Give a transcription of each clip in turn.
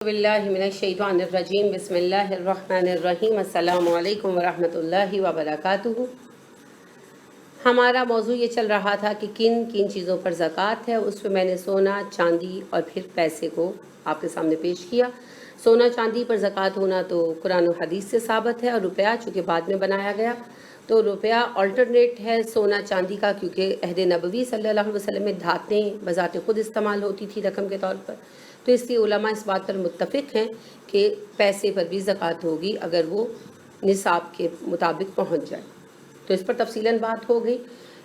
باللہ من الشیطان الرجیم بسم اللہ الرحمن الرحیم السلام علیکم ورحمۃ اللہ وبرکاتہ۔ ہمارا موضوع یہ چل رہا تھا کہ کن کن چیزوں پر زکوٰۃ ہے۔ اس پہ میں نے سونا، چاندی اور پھر پیسے کو آپ کے سامنے پیش کیا۔ سونا چاندی پر زکوٰۃ ہونا تو قرآن و حدیث سے ثابت ہے، اور روپیہ چونکہ بعد میں بنایا گیا تو روپیہ آلٹرنیٹ ہے سونا چاندی کا، کیونکہ عہد نبوی صلی اللہ علیہ وسلم میں دھاتیں بذات خود استعمال ہوتی تھی رقم کے طور پر، تو اس لیے علماء اس بات پر متفق ہیں کہ پیسے پر بھی زکوٰۃ ہوگی اگر وہ نصاب کے مطابق پہنچ جائے۔ تو اس پر تفصیلاً بات ہو گئی۔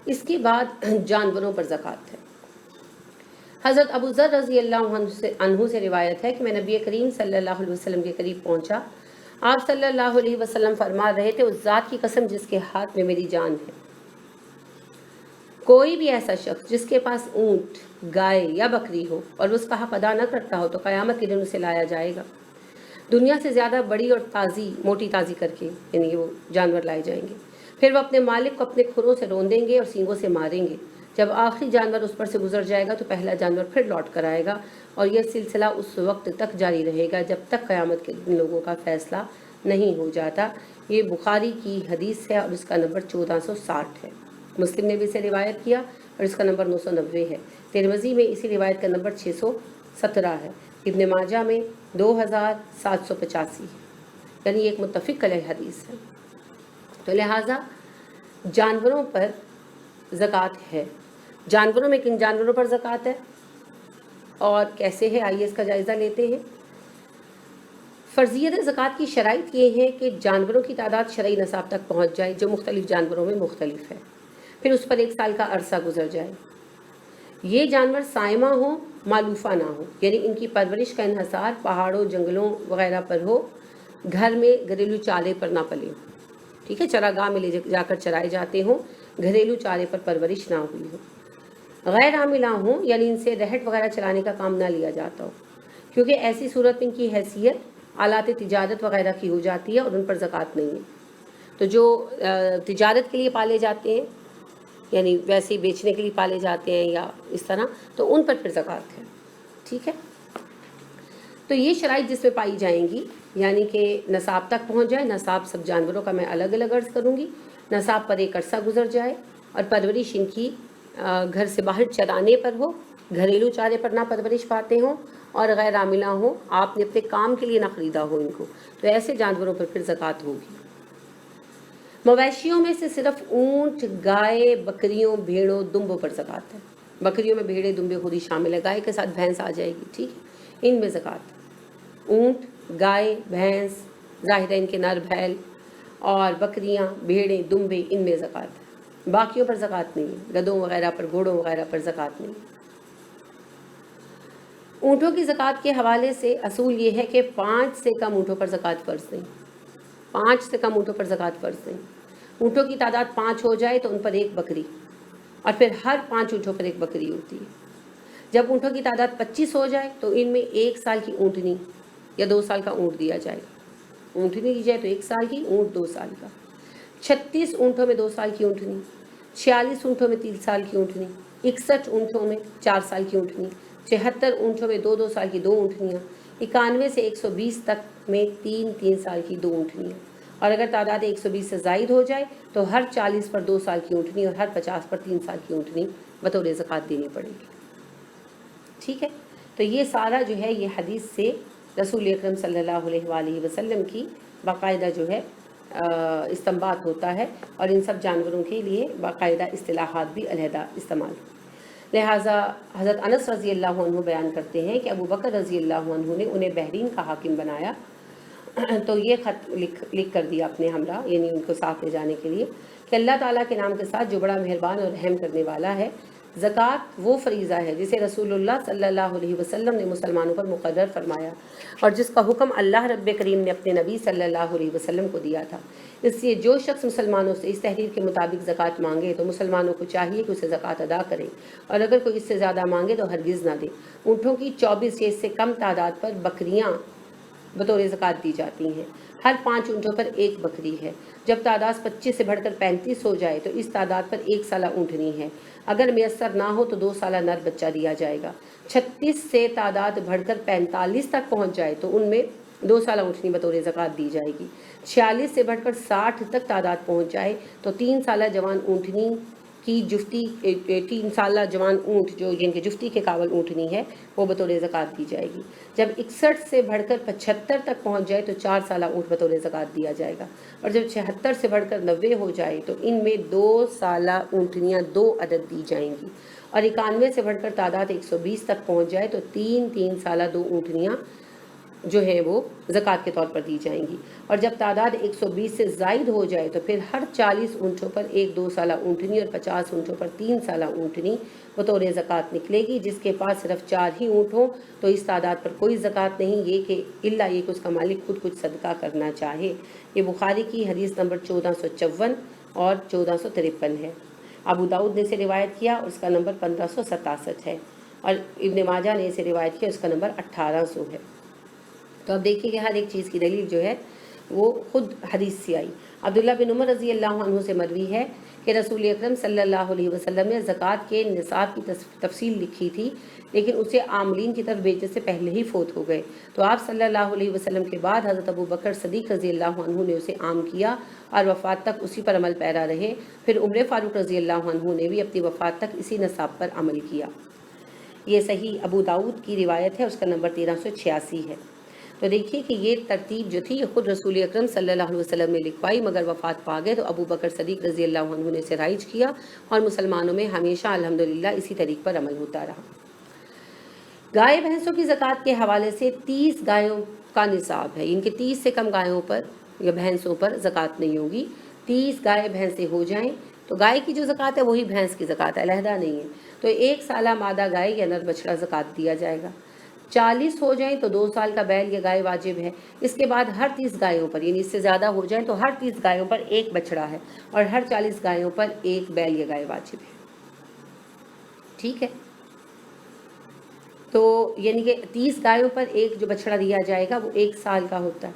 اس کے بعد جانوروں پر زکوٰۃ ہے۔ حضرت ابو ذر رضی اللہ عنہ سے روایت ہے کہ میں نبی کریم صلی اللہ علیہ وسلم کے قریب پہنچا۔ آپ صلی اللہ علیہ وسلم فرما رہے تھے، اس ذات کی قسم جس کے ہاتھ میں میری جان ہے، کوئی بھی ایسا شخص جس کے پاس اونٹ، گائے یا بکری ہو اور اس کا حق ادا نہ کرتا ہو تو قیامت کے دن اسے لایا جائے گا، دنیا سے زیادہ بڑی اور موٹی تازی کر کے، یعنی وہ جانور لائے جائیں گے۔ پھر وہ اپنے مالک کو اپنے کھروں سے روندیں گے اور سینگوں سے ماریں گے۔ جب آخری جانور اس پر سے گزر جائے گا تو پہلا جانور پھر لوٹ کر آئے گا، اور یہ سلسلہ اس وقت تک جاری رہے گا جب تک قیامت کے دن لوگوں کا فیصلہ نہیں ہو جاتا۔ یہ بخاری کی حدیث ہے اور اس کا نمبر 1460 ہے۔ مسلم نے بھی اسے روایت کیا اور اس کا نمبر 990 ہے۔ ترمذی میں اسی روایت کا نمبر 617 ہے۔ ابن ماجہ میں 2785 ہے، یعنی ایک متفق علیہ حدیث ہے۔ تو لہٰذا جانوروں پر زکوٰۃ ہے۔ جانوروں میں کن جانوروں پر زکوٰۃ ہے اور کیسے ہے، آئیے اس کا جائزہ لیتے ہیں۔ فرضیت زکوٰۃ کی شرائط یہ ہے کہ جانوروں کی تعداد شرعی نصاب تک پہنچ جائے، جو مختلف جانوروں میں مختلف ہے، پھر اس پر 1 سال کا عرصہ گزر جائے، یہ جانور سائمہ ہوں، مالوفہ نہ ہو، یعنی ان کی پرورش کا انحصار پہاڑوں، جنگلوں وغیرہ پر ہو، گھر میں گھریلو چارے پر نہ پلے، ٹھیک ہے، چراگاہ میں لے جا کر چرائے جاتے ہوں، گھریلو چارے پر پرورش نہ ہوئی ہو، غیر عاملہ ہوں، یعنی ان سے رہٹ وغیرہ چلانے کا کام نہ لیا جاتا ہو، کیونکہ ایسی صورت ان کی حیثیت آلات تجارت وغیرہ کی ہو جاتی ہے اور ان پر زکوٰۃ نہیں ہے۔ تو جو تجارت کے لیے پالے جاتے ہیں، یعنی ویسے ہی بیچنے کے لیے پالے جاتے ہیں یا اس طرح، تو ان پر پھر زکوٰۃ ہے، ٹھیک ہے۔ تو یہ شرائط جس میں پائی جائیں گی، یعنی کہ نصاب تک پہنچ جائے، نصاب سب جانوروں کا میں الگ الگ عرض کروں گی، نصاب پر 1 عرصہ گزر جائے اور پرورش ان کی گھر سے باہر چرانے پر ہو، گھریلو چارے پر نہ پرورش پاتے ہوں اور غیر عاملہ ہوں، آپ نے اپنے کام کے لیے نہ خریدا ہو ان کو، تو ایسے جانوروں پر پھر زکوٰۃ ہوگی۔ مویشیوں میں سے صرف اونٹ، گائے، بکریوں، بھیڑوں، دمبوں پر زکوٰۃ ہے۔ بکریوں میں بھیڑیں، دمبے خود ہی شامل ہے، گائے کے ساتھ بھینس آ جائے گی، ٹھیک ہے، ان میں زکوٰۃ۔ اونٹ، گائے، بھینس، ظاہر ہے ان کے نر بیل، اور بکریاں، بھیڑیں، دمبے، ان میں زکوٰۃ ہے۔ باقیوں پر زکوٰۃ نہیں ہے، گدھوں وغیرہ پر، گھوڑوں وغیرہ پر زکوٰۃ نہیں ہے۔ اونٹوں کی زکوٰۃ کے حوالے سے اصول یہ ہے کہ 5 سے کم اونٹوں پر زکوٰۃ فرض نہیں، 5 سے کم اونٹوں پر زکوٰۃ فرض نہیں۔ اونٹوں کی تعداد 5 ہو جائے تو ان پر 1 بکری، اور پھر ہر 5 اونٹوں پر 1 بکری ہوتی ہے۔ جب اونٹوں کی تعداد 25 ہو جائے تو ان میں 1 سال کی اونٹنی یا 2 سال کا اونٹ دیا جائے گا۔ اونٹنی دی جائے تو 1 سال کی، اونٹ 2 سال کا۔ 36 اونٹوں میں 2 سال کی اونٹنی، 46 اونٹوں میں 3 سال کی اونٹنی، 61 اونٹوں میں 4 سال کی اونٹنی، 76 اونٹوں میں 2 سال کی 2 اونٹنیاں، 91 سے 120 تک میں 3 سال کی 2 اونٹنیاں، اور اگر تعداد 120 سے زائد ہو جائے تو ہر 40 پر 2 سال کی اونٹنی اور ہر 50 پر 3 سال کی اونٹنی بطور زکوٰۃ دینی پڑے گی، ٹھیک ہے۔ تو یہ سارا جو ہے یہ حدیث سے رسول اکرم صلی اللہ علیہ وآلہ وسلم کی باقاعدہ جو ہے استنباط ہوتا ہے، اور ان سب جانوروں کے لیے باقاعدہ اصطلاحات بھی علیحدہ استعمال ہوتی ہیں۔ لہٰذا حضرت انس رضی اللہ عنہ بیان کرتے ہیں کہ ابو بکر رضی اللہ عنہ نے انہیں بحرین کا حاکم بنایا، تو یہ خط لکھ کر دیا اپنے ہمراہ، یعنی ان کو ساتھ لے جانے کے لیے، کہ اللہ تعالیٰ کے نام کے ساتھ جو بڑا مہربان اور رحم کرنے والا ہے، زکوٰۃ وہ فریضہ ہے جسے رسول اللہ صلی اللہ علیہ وسلم نے مسلمانوں پر مقرر فرمایا، اور جس کا حکم اللہ رب کریم نے اپنے نبی صلی اللہ علیہ وسلم کو دیا تھا۔ اس لیے جو شخص مسلمانوں سے اس تحریر کے مطابق زکوٰۃ مانگے تو مسلمانوں کو چاہیے کہ اسے زکوٰۃ ادا کرے، اور اگر کوئی اس سے زیادہ مانگے تو ہرگز نہ دے۔ اونٹوں کی 24 یا اس سے کم تعداد پر بکریاں बतौर ज़कात दी जाती हैं। हर 5 ऊँटों पर एक बकरी है। जब तादाद 25 से बढ़कर 35 हो जाए तो इस तादाद पर 1 साला ऊँटनी है। अगर मैसर ना हो तो 2 साला नर बच्चा दिया जाएगा। 36 से तादाद बढ़कर 45 तक पहुँच जाए तो उनमें 2 साला ऊँटनी बतौर ज़कात दी जाएगी। 46 से बढ़कर 60 तक तादाद पहुँच जाए तो 3 साला जवान ऊँटनी की जुफ्ती 3 साला जवान ऊँट जो जिनके जुफ्ती के काबल ऊँटनी है वो बतौर ज़कात दी जाएगी। जब 61 से बढ़कर 75 तक पहुँच जाए तो 4 साला ऊँट बतौर ज़कात दिया जाएगा। और जब 76 से बढ़कर 90 हो जाए तो इनमें 2 साला ऊँटनियाँ 2 अदद दी जाएंगी। और 91 से बढ़कर तादाद 120 तक पहुँच जाए तो 3 साला 2 ऊँटनियाँ जो है वो ज़कात के तौर पर दी जाएंगी। और जब तादाद 120 से ज़ायद हो जाए तो फिर हर 40 ऊँटों पर एक 2 साला ऊँटनी और 50 ऊँटों पर 3 साला ऊँटनी बतौर ज़कात निकलेगी। जिसके पास सिर्फ 4 ही ऊँट हों तो इस तादाद पर कोई ज़कात नहीं, ये कि इल्ला ये कि उसका मालिक खुद कुछ सदका करना चाहे। ये बुखारी की हदीस नंबर 1454 और 1453 है। अबू दाऊद ने इसे रिवायत किया, उसका नंबर 1567 है। और इब्न माजा ने इसे रिवायत किया, उसका नंबर 1800 है। तो अब देखिए कि हर एक चीज़ की दलील जो है वो ख़ुद हदीस से आई। अब्दुल्ला बिन उमर रज़ी अल्लाह अन्हु से मरवी है कि रसूल अकरम सल्लल्लाहु अलैहि वसल्लम ने ज़कात के निसाब की तफसील लिखी थी, लेकिन उसे आमलीन की तरफ भेजने से पहले ही फ़ौत हो गए। तो आप सल्लल्लाहु अलैहि वसल्लम के बाद हज़रत अबू बकर सदीक़ रज़ी अल्लाह अन्हु ने उसे आम किया और वफ़ात तक उसी पर अमल पैरा रहे। फिर उमर फ़ारूक रज़ी अल्लाह अन्हु ने भी अपनी वफ़ात तक इसी निसाब पर अमल किया। ये सही अबू दाऊद की रिवायत है, उसका नंबर 1386 है। तो देखिए कि ये तरतीब जो थी ये ख़ुद रसूल अकरम सल्लल्लाहु अलैहि वसल्लम ने लिखवाई, मगर वफ़ात पा गए तो अबू बकर सदीक़ रज़ी अल्लाह अन्हु ने इसे राइज किया और मुसलमानों में हमेशा अल्हम्दुलिल्लाह इसी तरीक़ पर अमल होता रहा। गाय भैंसों की ज़कात के हवाले से 30 गायों का निसाब है। इनके 30 से कम गायों पर या भैंसों पर ज़कात नहीं होगी। 30 गाय भैंसें हो जाएं तो गाय की जो ज़कात है वही भैंस की ज़कात है, अलहदा नहीं है। तो 1 साला मादा गाय या नर बछड़ा ज़कात दिया जाएगा। 40 हो जाएं तो 2 साल का बैल या गाय वाजिब है। इसके बाद हर 30 गायों पर, यानी इससे ज़्यादा हो जाएं तो हर 30 गायों पर एक बछड़ा है और हर 40 गायों पर एक बैल या गाय वाजिब है। ठीक है, तो यानी कि 30 गायों पर एक जो बछड़ा दिया जाएगा वो 1 साल का होता है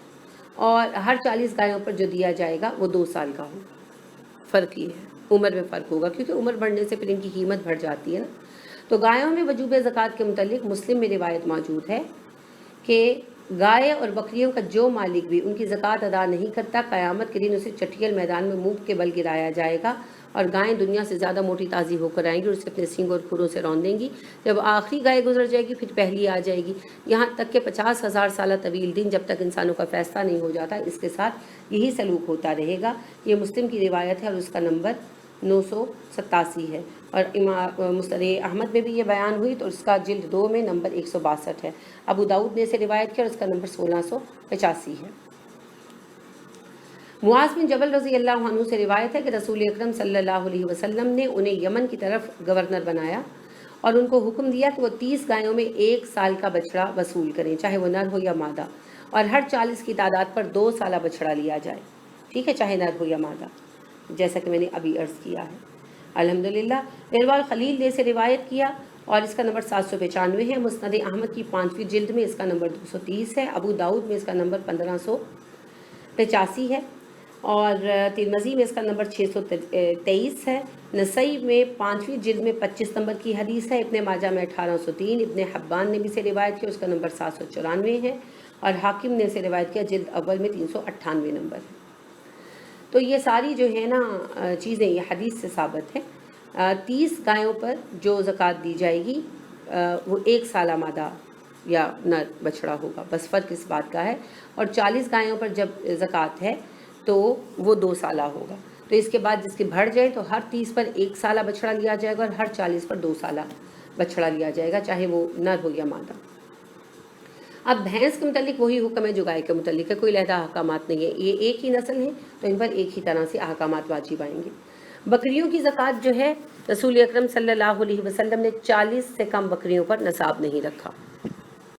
और हर 40 गायों पर जो दिया जाएगा वो 2 साल का हो। फ़र्क ये है, उम्र में फ़र्क होगा क्योंकि उम्र बढ़ने से फिर इनकी कीमत बढ़ जाती है ना। तो गायों में वजूब ज़कात के मुतालिक मुस्लिम में रिवायत मौजूद है कि गाय और बकरियों का जो मालिक भी उनकी ज़कात अदा नहीं करता, क़यामत के दिन उसे चटियल मैदान में मुँह के बल गिराया जाएगा और गायें दुनिया से ज़्यादा मोटी ताज़ी होकर आएंगी और उसे अपने सींग और खुरों से रौंदेंगी। जब आखिरी गाय गुजर जाएगी फिर पहली आ जाएगी, यहाँ तक कि 50,000 साल तवील दिन जब तक इंसानों का फ़ैसला नहीं हो जाता इसके साथ यही सलूक होता रहेगा। ये मुस्लिम की रिवायत है और उसका नंबर 987 है। और मुस्नद अहमद में भी ये बयान हुई तो उसका जिल्द 2 में नंबर 162 है। अबू दाऊद ने इसे रिवायत किया और उसका नंबर 1685 है। मुआज़ बिन जबल रज़ी अल्लाह अन्हु से रिवायत है कि रसूल अकरम सल्लल्लाहु अलैहि वसल्लम ने उन्हें यमन की तरफ गवर्नर बनाया और उनको हुक्म दिया कि वो 30 गायों में 1 साल का बछड़ा वसूल करें, चाहे वो नर हो या मादा, और हर 40 की तादाद पर 2 साला बछड़ा लिया जाए। ठीक है, चाहे नर हो या मादा, जैसा कि मैंने अभी अर्ज़ किया है। अल्हम्दुलिल्लाह बिरवाल खलील ने इसे रिवायत किया और इसका नंबर 795 है। मुस्नद अहमद की 5वीं जिल्द में इसका नंबर 230 है। अबू दाऊद में इसका नंबर 1585 है और तिरमिज़ी में इसका नंबर 623 है। नसई में 5वीं जिल्द में 25 नंबर की हदीस है। इब्न माजा में 1803, इब्न हब्बान ने भी इसे रिवायत किया, उसका नंबर 794 है और हाकिम ने इसे रिवायत किया, जिल्द अव्वल में 398 नंबर है। तो ये सारी जो है ना चीज़ें ये हदीस से साबित है। 30 गायों पर जो ज़कात दी जाएगी वो 1 साला मादा या नर बछड़ा होगा, बस फ़र्क इस बात का है। और 40 गायों पर जब ज़कात है तो वो 2 साला होगा। तो इसके बाद जिसके बढ़ जाए तो हर 30 पर 1 साला बछड़ा लिया जाएगा और हर 40 पर 2 साला बछड़ा लिया जाएगा, चाहे वो नर हो या मादा। अब भैंस के मुतालिक वही हुक्म है जो गाय के मुतालिक है, कोई लहदा अहकामात नहीं है। ये एक ही नस्ल है तो इन पर एक ही तरह से अहकामात वाजिब आएंगे। बकरियों की ज़कात जो है रसूल अकरम सल्लल्लाहु अलैहि वसल्लम ने 40 से कम बकरियों पर नसाब नहीं रखा।